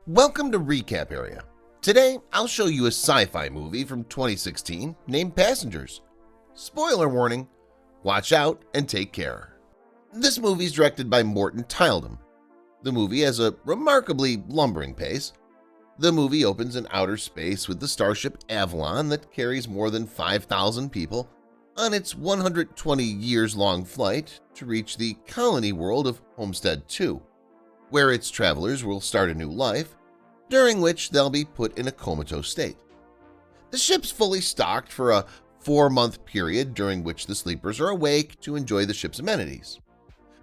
Welcome to Recap Area. Today, I'll show you a sci-fi movie from 2016 named Passengers. Spoiler warning, watch out and take care. This movie is directed by Morton Tyldum. The movie has a remarkably lumbering pace. The movie opens in outer space with the starship Avalon that carries more than 5,000 people on its 120 years long flight to reach the colony world of Homestead 2, where its travelers will start a new life, during which they'll be put in a comatose state. The ship's fully stocked for a 4-month period during which the sleepers are awake to enjoy the ship's amenities.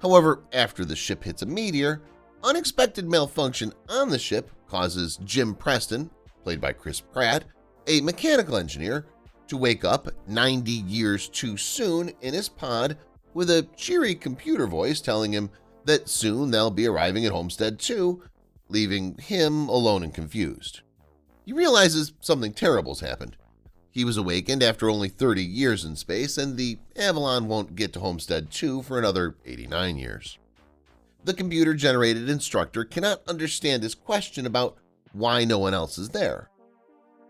However, after the ship hits a meteor, unexpected malfunction on the ship causes Jim Preston, played by Chris Pratt, a mechanical engineer, to wake up 90 years too soon in his pod with a cheery computer voice telling him that soon they'll be arriving at Homestead 2, leaving him alone and confused. He realizes something terrible's happened. He was awakened after only 30 years in space, and the Avalon won't get to Homestead 2 for another 89 years. The computer-generated instructor cannot understand his question about why no one else is there.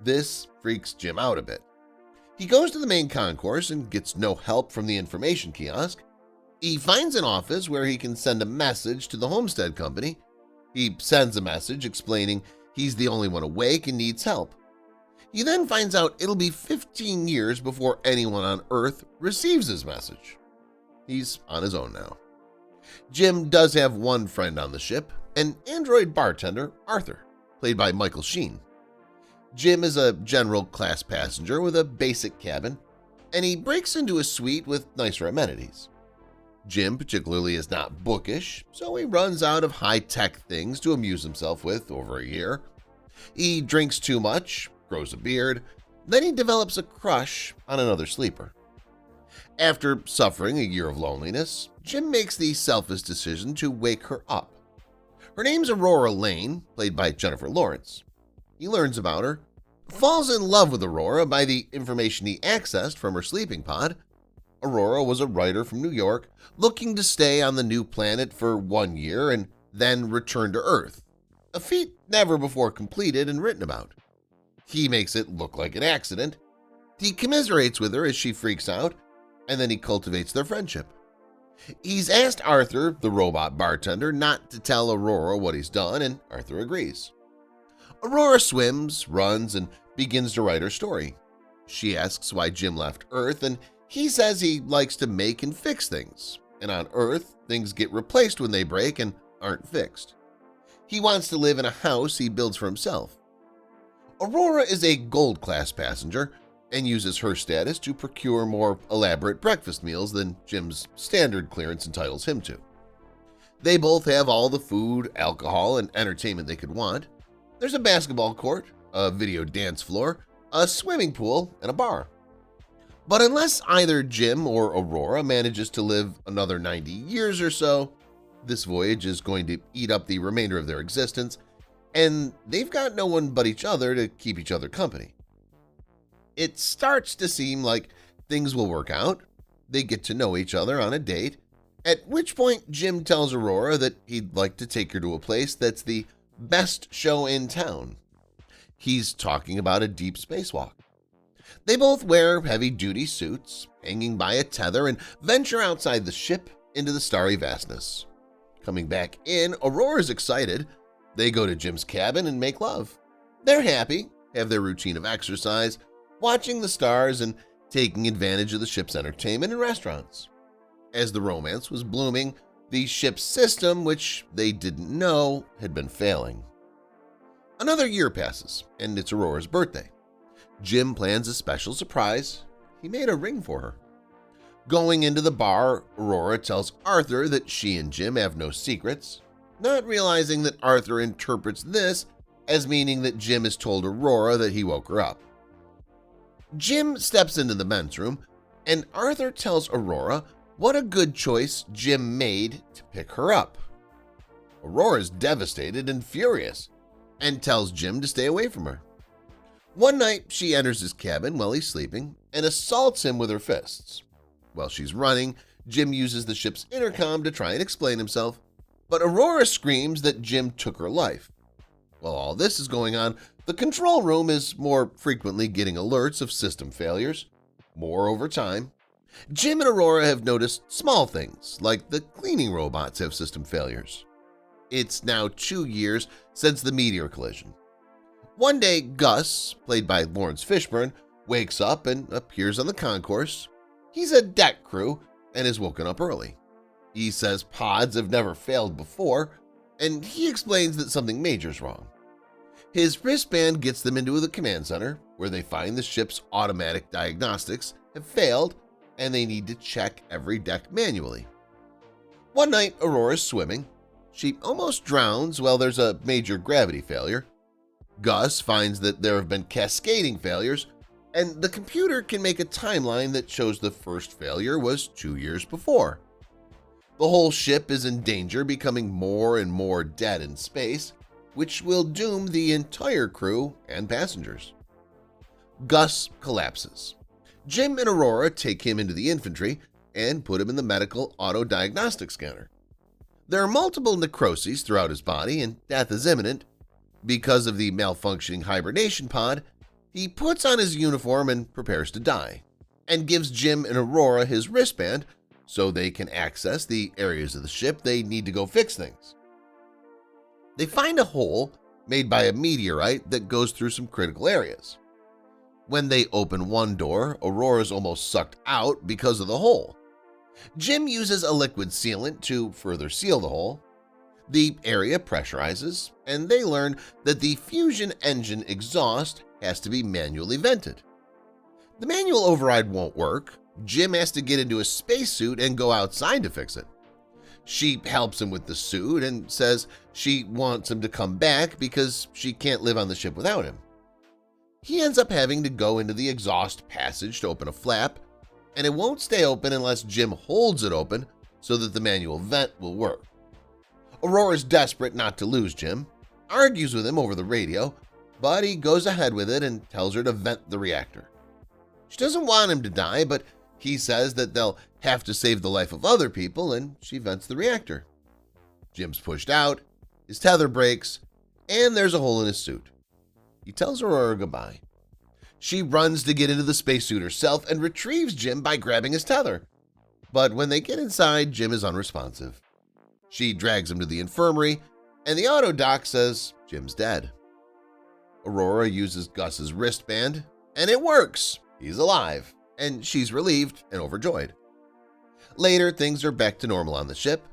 This freaks Jim out a bit. He goes to the main concourse and gets no help from the information kiosk. He finds an office where he can send a message to the Homestead Company. He sends a message explaining he's the only one awake and needs help. He then finds out it'll be 15 years before anyone on Earth receives his message. He's on his own now. Jim does have one friend on the ship, an android bartender, Arthur, played by Michael Sheen. Jim is a general class passenger with a basic cabin, and he breaks into a suite with nicer amenities. Jim particularly is not bookish, so he runs out of high-tech things to amuse himself with over a year. He drinks too much, grows a beard, then he develops a crush on another sleeper. After suffering a year of loneliness, Jim makes the selfish decision to wake her up. Her name's Aurora Lane, played by Jennifer Lawrence. He learns about her, falls in love with Aurora by the information he accessed from her sleeping pod. Aurora was a writer from New York looking to stay on the new planet for 1 year and then return to Earth, a feat never before completed and written about. He makes it look like an accident. He commiserates with her as she freaks out, and then he cultivates their friendship. He's asked Arthur, the robot bartender, not to tell Aurora what he's done, and Arthur agrees. Aurora swims, runs, and begins to write her story. She asks why Jim left Earth, and he says he likes to make and fix things, and on Earth, things get replaced when they break and aren't fixed. He wants to live in a house he builds for himself. Aurora is a gold-class passenger and uses her status to procure more elaborate breakfast meals than Jim's standard clearance entitles him to. They both have all the food, alcohol, and entertainment they could want. There's a basketball court, a video dance floor, a swimming pool, and a bar. But unless either Jim or Aurora manages to live another 90 years or so, this voyage is going to eat up the remainder of their existence, and they've got no one but each other to keep each other company. It starts to seem like things will work out. They get to know each other on a date, at which point Jim tells Aurora that he'd like to take her to a place that's the best show in town. He's talking about a deep spacewalk. They both wear heavy-duty suits, hanging by a tether, and venture outside the ship into the starry vastness. Coming back in, Aurora's excited. They go to Jim's cabin and make love. They're happy, have their routine of exercise, watching the stars, and taking advantage of the ship's entertainment and restaurants. As the romance was blooming, the ship's system, which they didn't know, had been failing. Another year passes, and it's Aurora's birthday. Jim plans a special surprise. He made a ring for her. Going into the bar, Aurora tells Arthur that she and Jim have no secrets, not realizing that Arthur interprets this as meaning that Jim has told Aurora that he woke her up. Jim steps into the men's room, and Arthur tells Aurora what a good choice Jim made to pick her up. Aurora's devastated and furious, and tells Jim to stay away from her. One night, she enters his cabin while he's sleeping and assaults him with her fists. While she's running, Jim uses the ship's intercom to try and explain himself, but Aurora screams that Jim took her life. While all this is going on, the control room is more frequently getting alerts of system failures. More over time, Jim and Aurora have noticed small things, like the cleaning robots have system failures. It's now 2 years since the meteor collision. One day, Gus, played by Lawrence Fishburne, wakes up and appears on the concourse. He's a deck crew and is woken up early. He says pods have never failed before, and he explains that something major is wrong. His wristband gets them into the command center, where they find the ship's automatic diagnostics have failed and they need to check every deck manually. One night, Aurora's swimming. She almost drowns while there's a major gravity failure. Gus finds that there have been cascading failures, and the computer can make a timeline that shows the first failure was 2 years before. The whole ship is in danger, becoming more and more dead in space, which will doom the entire crew and passengers. Gus collapses. Jim and Aurora take him into the infantry and put him in the medical auto-diagnostic scanner. There are multiple necroses throughout his body and death is imminent. Because of the malfunctioning hibernation pod, he puts on his uniform and prepares to die, and gives Jim and Aurora his wristband so they can access the areas of the ship they need to go fix things. They find a hole made by a meteorite that goes through some critical areas. When they open one door, Aurora's almost sucked out because of the hole. Jim uses a liquid sealant to further seal the hole. The area pressurizes, and they learn that the fusion engine exhaust has to be manually vented. The manual override won't work. Jim has to get into a spacesuit and go outside to fix it. She helps him with the suit and says she wants him to come back because she can't live on the ship without him. He ends up having to go into the exhaust passage to open a flap, and it won't stay open unless Jim holds it open so that the manual vent will work. Aurora's desperate not to lose Jim, argues with him over the radio, but he goes ahead with it and tells her to vent the reactor. She doesn't want him to die, but he says that they'll have to save the life of other people, and she vents the reactor. Jim's pushed out, his tether breaks, and there's a hole in his suit. He tells Aurora goodbye. She runs to get into the spacesuit herself and retrieves Jim by grabbing his tether. But when they get inside, Jim is unresponsive. She drags him to the infirmary, and the auto doc says Jim's dead. Aurora uses Gus's wristband, and it works. He's alive, and she's relieved and overjoyed. Later, things are back to normal on the ship.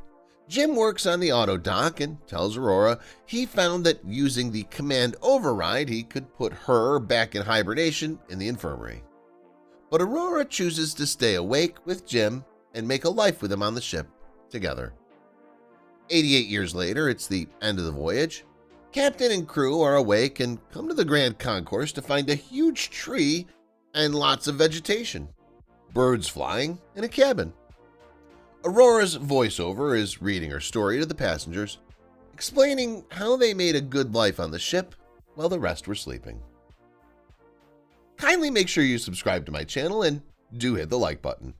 Jim works on the auto doc and tells Aurora he found that using the command override, he could put her back in hibernation in the infirmary. But Aurora chooses to stay awake with Jim and make a life with him on the ship together. 88 years later, it's the end of the voyage. Captain and crew are awake and come to the Grand Concourse to find a huge tree and lots of vegetation, birds flying, and a cabin. Aurora's voiceover is reading her story to the passengers, explaining how they made a good life on the ship while the rest were sleeping. Kindly make sure you subscribe to my channel and do hit the like button.